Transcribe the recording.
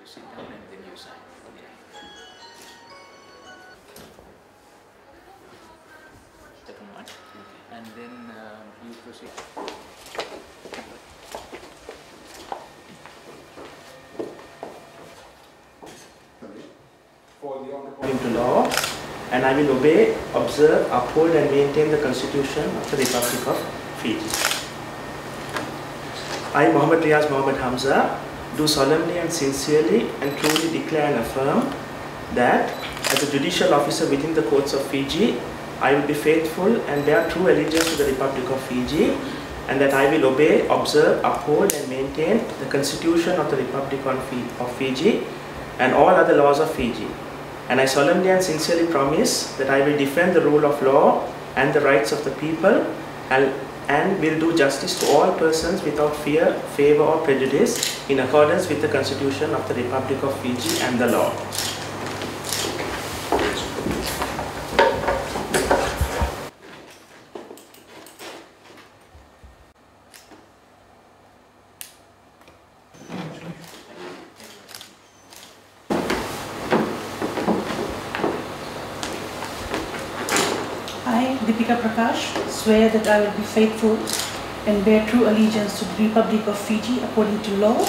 sit down and then you sign. Second one. Okay. And then you proceed. Into law, and I will obey, observe, uphold and maintain the Constitution of the Republic of Fiji. I, Mohammed Riaz Mohammed Hamza, do solemnly and sincerely and truly declare and affirm that as a judicial officer within the courts of Fiji, I will be faithful and bear true allegiance to the Republic of Fiji, and that I will obey, observe, uphold and maintain the Constitution of the Republic of Fiji and all other laws of Fiji. And I solemnly and sincerely promise that I will defend the rule of law and the rights of the people and will do justice to all persons without fear, favour or prejudice in accordance with the Constitution of the Republic of Fiji and the law. I, Deepika Prakash, swear that I will be faithful and bear true allegiance to the Republic of Fiji according to law